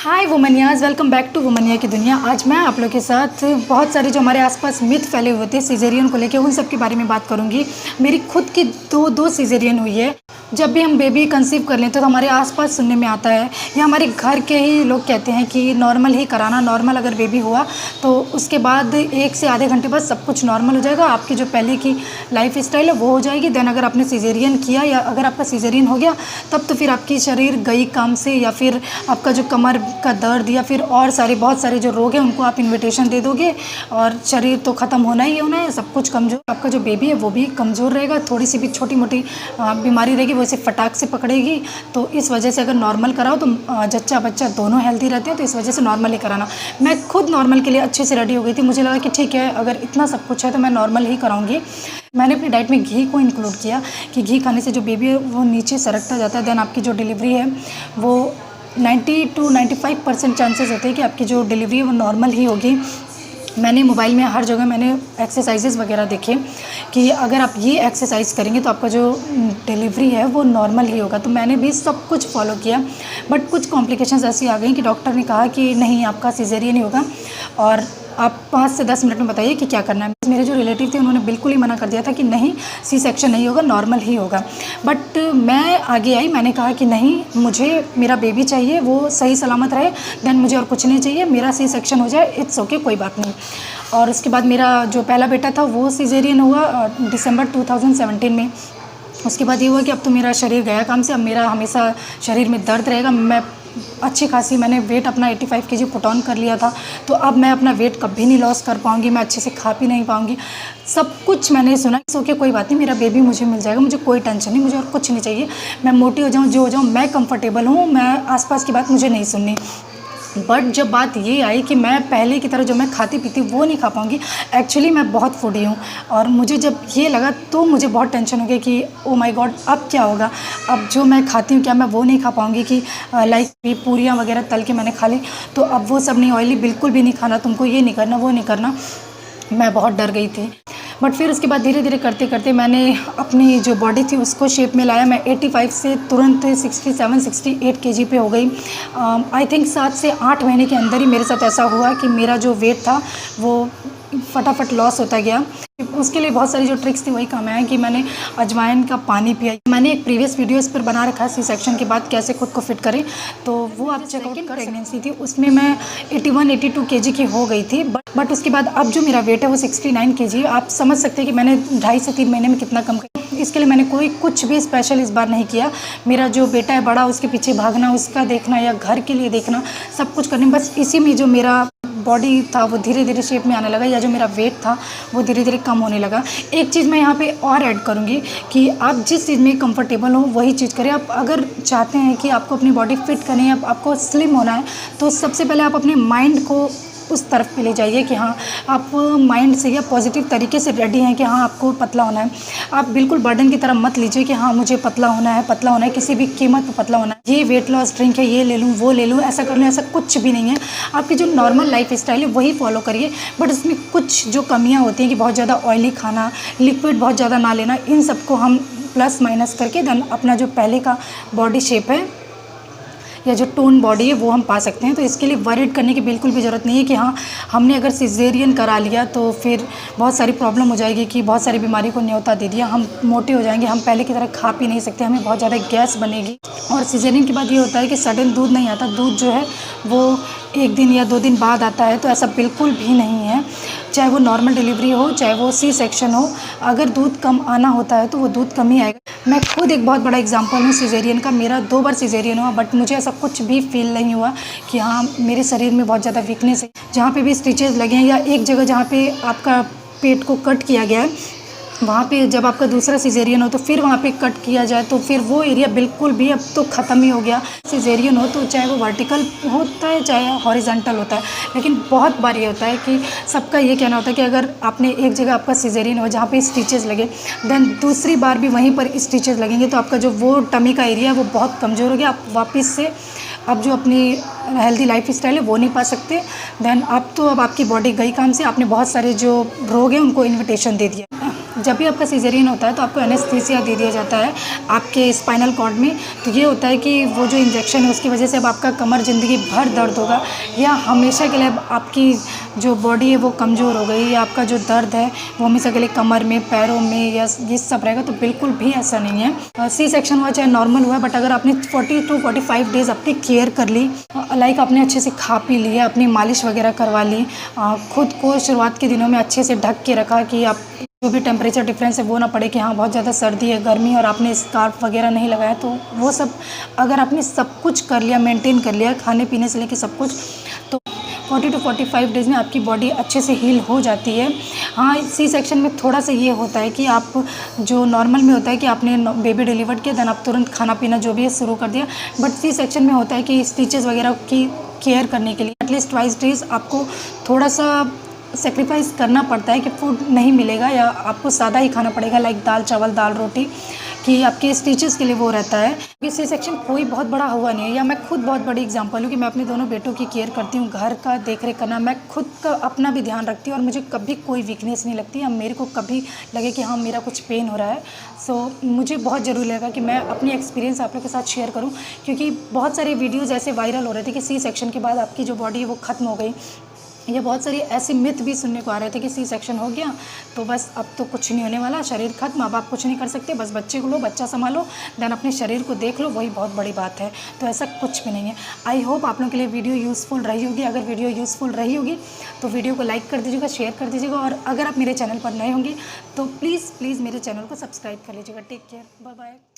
Hi वुमनियाज, welcome back to वुमनिया की दुनिया। आज मैं आप लोगों के साथ बहुत सारे जो हमारे आसपास मिथ फैले हुए थे सिजेरियन को लेके, उन सब के बारे में बात करूंगी। मेरी खुद की दो सिजेरियन हुई है। जब भी हम बेबी कंसीव कर लेते हैं तो हमारे आसपास सुनने में आता है या हमारे घर के ही लोग कहते हैं कि नॉर्मल ही कराना, नॉर्मल अगर बेबी हुआ तो उसके बाद 1 से आधे घंटे बाद सब कुछ नॉर्मल हो जाएगा, आपकी जो पहले की लाइफ स्टाइल है वो हो जाएगी। देन अगर आपने सिजेरियन किया या अगर आपका सिजेरियन हो गया तब तो फिर आपकी शरीर गई काम से, या फिर आपका जो कमर का दर्द या फिर और बहुत सारे जो रोग हैं उनको आप इन्विटेशन दे दोगे और शरीर तो ख़त्म होना ही होना है, सब कुछ कमज़ोर। आपका जो बेबी है वो भी कमज़ोर रहेगा, थोड़ी सी भी छोटी मोटी बीमारी रहेगी वो इसे फटाक से पकड़ेगी। तो इस वजह से अगर नॉर्मल कराओ तो जच्चा बच्चा दोनों हेल्दी रहते हैं, तो इस वजह से नॉर्मल ही कराना। मैं खुद नॉर्मल के लिए अच्छे से रेडी हो गई थी, मुझे लगा कि ठीक है अगर इतना सब कुछ है तो मैं नॉर्मल ही कराऊंगी। मैंने अपनी डाइट में घी को इंक्लूड किया कि घी खाने से जो बेबी है वो नीचे सरकता जाता है। देन आपकी जो डिलीवरी है वो 90 to 95% चांसेस होते हैं कि आपकी जो डिलीवरी है वो नॉर्मल ही होगी। मैंने मोबाइल में हर जगह मैंने एक्सरसाइजेज़ वगैरह देखे कि अगर आप ये एक्सरसाइज करेंगे तो आपका जो डिलीवरी है वो नॉर्मल ही होगा। तो मैंने भी सब कुछ फॉलो किया, बट कुछ कॉम्प्लिकेशंस ऐसी आ गई कि डॉक्टर ने कहा कि नहीं, आपका सिजेरियन ही होगा और आप 5 से 10 मिनट में बताइए कि क्या करना है। मेरे जो रिलेटिव थे उन्होंने बिल्कुल ही मना कर दिया था कि नहीं, सी सेक्शन नहीं होगा, नॉर्मल ही होगा। बट मैं आगे आई, मैंने कहा कि नहीं, मुझे मेरा बेबी चाहिए, वो सही सलामत रहे, देन मुझे और कुछ नहीं चाहिए, मेरा सी सेक्शन हो जाए, इट्स ओके, कोई बात नहीं। और उसके बाद मेरा जो पहला बेटा था वो सिजेरियन हुआ दिसंबर 2017 में। उसके बाद ये हुआ कि अब तो मेरा शरीर गया काम से, अब मेरा हमेशा शरीर में दर्द रहेगा। मैं अच्छी खासी मैंने वेट अपना 85 केजी पुट ऑन कर लिया था, तो अब मैं अपना वेट कभी नहीं लॉस कर पाऊँगी, मैं अच्छे से खा पी नहीं पाऊँगी। सब कुछ मैंने सुना, सो के कोई बात नहीं, मेरा बेबी मुझे मिल जाएगा, मुझे कोई टेंशन नहीं, मुझे और कुछ नहीं चाहिए। मैं मोटी हो जाऊँ, जो हो जाऊँ, मैं कंफर्टेबल हूँ, मैं आसपास की बात मुझे नहीं सुननी। बट जब बात ये आई कि मैं पहले की तरह जो मैं खाती पीती वो नहीं खा पाऊँगी। एक्चुअली मैं बहुत फूडी हूँ और मुझे जब ये लगा तो मुझे बहुत टेंशन हो गई कि ओ माय गॉड, अब क्या होगा, अब जो मैं खाती हूँ क्या मैं वो नहीं खा पाऊँगी कि लाइक पूरियाँ वगैरह तल के मैंने खा ली, तो अब वो सब नहीं, ऑयली बिल्कुल भी नहीं खाना, तुमको ये नहीं करना, वो नहीं करना। मैं बहुत डर गई थी। बट फिर उसके बाद धीरे धीरे करते करते मैंने अपनी जो बॉडी थी उसको शेप में लाया। मैं 85 से तुरंत 67-68 केजी पे हो गई। आई थिंक 7 से 8 महीने के अंदर ही मेरे साथ ऐसा हुआ कि मेरा जो वेट था वो फटाफट लॉस होता गया। उसके लिए बहुत सारी जो ट्रिक्स थी वही काम आया कि मैंने अजवाइन का पानी पिया। मैंने एक प्रीवियस वीडियो इस पर बना रखा है, सी सेक्शन के बाद कैसे खुद को फिट करें, तो वो आप चेकआउट कर। प्रेगनेंसी थी उसमें मैं 81-82 केजी की हो गई थी। बट उसके बाद अब जो मेरा वेट है वो 69 केजी। आप समझ सकते हैं कि मैंने 2.5 से 3 महीने में कितना कम किया। इसके लिए मैंने कुछ भी स्पेशल इस बार नहीं किया। मेरा जो बेटा है बड़ा, उसके पीछे भागना, उसका देखना या घर के लिए देखना, सब कुछ करने, बस इसी में जो मेरा बॉडी था वो धीरे धीरे शेप में आने लगा, या जो मेरा वेट था वो धीरे धीरे कम होने लगा। एक चीज़ मैं यहाँ पे और ऐड करूँगी कि आप जिस चीज़ में कंफर्टेबल हो वही चीज़ करें। आप अगर चाहते हैं कि आपको अपनी बॉडी फिट करनी है, आपको स्लिम होना है, तो सबसे पहले आप अपने माइंड को उस तरफ पे ले जाइए कि हाँ, आप माइंड से या पॉजिटिव तरीके से रेडी हैं कि हाँ आपको पतला होना है। आप बिल्कुल बर्डन की तरह मत लीजिए कि हाँ मुझे पतला होना है, किसी भी कीमत पर पतला होना है, ये वेट लॉस ड्रिंक है, ये ले लूँ, वो ले लूँ, ऐसा कर लूँ, ऐसा कुछ भी नहीं है। आपकी जो नॉर्मल लाइफ स्टाइल है वही फॉलो करिए, बट उसमें कुछ जो कमियाँ होती हैं कि बहुत ज़्यादा ऑयली खाना, लिक्विड बहुत ज़्यादा ना लेना, इन सबको हम प्लस माइनस करके देन अपना जो पहले का बॉडी शेप है या जो टोन बॉडी है वो हम पा सकते हैं। तो इसके लिए वरीड करने की बिल्कुल भी ज़रूरत नहीं है कि हाँ हमने अगर सिजेरियन करा लिया तो फिर बहुत सारी प्रॉब्लम हो जाएगी, कि बहुत सारी बीमारी को न्योता दे दिया, हम मोटे हो जाएंगे, हम पहले की तरह खा पी नहीं सकते, हमें बहुत ज़्यादा गैस बनेगी। और सिजेरियन के बाद ये होता है कि सडन दूध नहीं आता, दूध जो है वो 1 दिन या 2 दिन बाद आता है, तो ऐसा बिल्कुल भी नहीं है। चाहे वो नॉर्मल डिलीवरी हो, चाहे वो सी सेक्शन हो, अगर दूध कम आना होता है तो वो दूध कम ही आएगा। मैं खुद एक बहुत बड़ा एग्जांपल हूँ सिजेरियन का। मेरा 2 बार सिजेरियन हुआ, बट मुझे ऐसा कुछ भी फील नहीं हुआ कि हाँ मेरे शरीर में बहुत ज़्यादा वीकनेस है। जहाँ पे भी स्टिचेस लगे हैं या एक जगह जहाँ पे आपका पेट को कट किया गया है, वहाँ पे जब आपका दूसरा सिजेरियन हो तो फिर वहाँ पे कट किया जाए तो फिर वो एरिया बिल्कुल भी अब तो ख़त्म ही हो गया। सिजेरियन हो तो चाहे वो वर्टिकल होता है चाहे हॉरिजॉन्टल होता है, लेकिन बहुत बार ये होता है कि सबका ये कहना होता है कि अगर आपने एक जगह आपका सिजेरियन हो जहाँ पे स्टिचेस लगे, देन दूसरी बार भी वहीं पर स्टिचेस लगेंगे तो आपका जो वो टमी का एरिया है वो बहुत कमज़ोर हो गया। आप वापस से अब जो अपनी हेल्दी लाइफ स्टाइल है वो नहीं पा सकते। देन अब आपकी बॉडी गई काम से, आपने बहुत सारे जो रोग हैं उनको इन्विटेशन दे दिया। जब भी आपका सिजेरियन होता है तो आपको एनेस्थीसिया दे दिया जाता है आपके स्पाइनल कॉर्ड में। तो ये होता है कि वो जो इंजेक्शन है उसकी वजह से अब आपका कमर ज़िंदगी भर दर्द होगा, या हमेशा के लिए अब आपकी जो बॉडी है वो कमज़ोर हो गई, या आपका जो दर्द है वो हमेशा के लिए कमर में, पैरों में या ये सब रहेगा। तो बिल्कुल भी ऐसा नहीं है। सी सेक्शन हुआ चाहे नॉर्मल हुआ, बट अगर आपने 40 to 45 डेज़ अपनी केयर कर ली, लाइक आपने अच्छे से खा पी लिया, अपनी मालिश वगैरह करवा ली, खुद को शुरुआत के दिनों में अच्छे से ढक के रखा कि आप जो भी टेम्परेचर डिफरेंस है वो ना पड़े कि हाँ बहुत ज़्यादा सर्दी है, गर्मी, और आपने स्कार्फ वगैरह नहीं लगाया, तो वो सब अगर आपने सब कुछ कर लिया, मेंटेन कर लिया, खाने पीने से लेकर सब कुछ, तो 40 to 45 डेज़ में आपकी बॉडी अच्छे से हील हो जाती है। हाँ, सी सेक्शन में थोड़ा सा ये होता है कि आप जो नॉर्मल में होता है कि आपने बेबी डिलीवर्ड किया, देन आप तुरंत खाना पीना जो भी है शुरू कर दिया, बट सी सेक्शन में होता है कि स्टिचेस वगैरह की केयर करने के लिए एटलीस्ट 22 डेज़ आपको थोड़ा सा सेक्रीफाइस करना पड़ता है कि फूड नहीं मिलेगा या आपको सादा ही खाना पड़ेगा, लाइक दाल चावल, दाल रोटी, कि आपके स्टिचेस के लिए वो रहता है। कि सी सेक्शन कोई बहुत बड़ा हुआ नहीं है, या मैं खुद बहुत बड़ी एग्जांपल हूँ कि मैं अपने दोनों बेटों की केयर करती हूँ, घर का देख रेख करना, मैं खुद का अपना भी ध्यान रखती हूँ, और मुझे कभी कोई वीकनेस नहीं लगती, या मेरे को कभी लगे कि हाँ मेरा कुछ पेन हो रहा है। सो मुझे बहुत ज़रूरी लगा कि मैं अपनी एक्सपीरियंस आप लोग के साथ शेयर करूँ, क्योंकि बहुत सारे वीडियोज़ ऐसे वायरल हो रहे थे कि सी सेक्शन के बाद आपकी जो बॉडी है वो ख़त्म हो गई, या बहुत सारी ऐसे मिथ भी सुनने को आ रहे थे कि सी सेक्शन हो गया तो बस अब तो कुछ नहीं होने वाला, शरीर खत्म, अब आप कुछ नहीं कर सकते, बस बच्चे को लो, बच्चा संभालो, देन अपने शरीर को देख लो, वही बहुत बड़ी बात है। तो ऐसा कुछ भी नहीं है। आई होप आप लोगों के लिए वीडियो यूज़फुल रही होगी। अगर वीडियो यूज़फुल रही होगी तो वीडियो को लाइक कर दीजिएगा, शेयर कर दीजिएगा, और अगर आप मेरे चैनल पर नए होंगे तो प्लीज़ मेरे चैनल को सब्सक्राइब कर लीजिएगा। Take care, bye bye.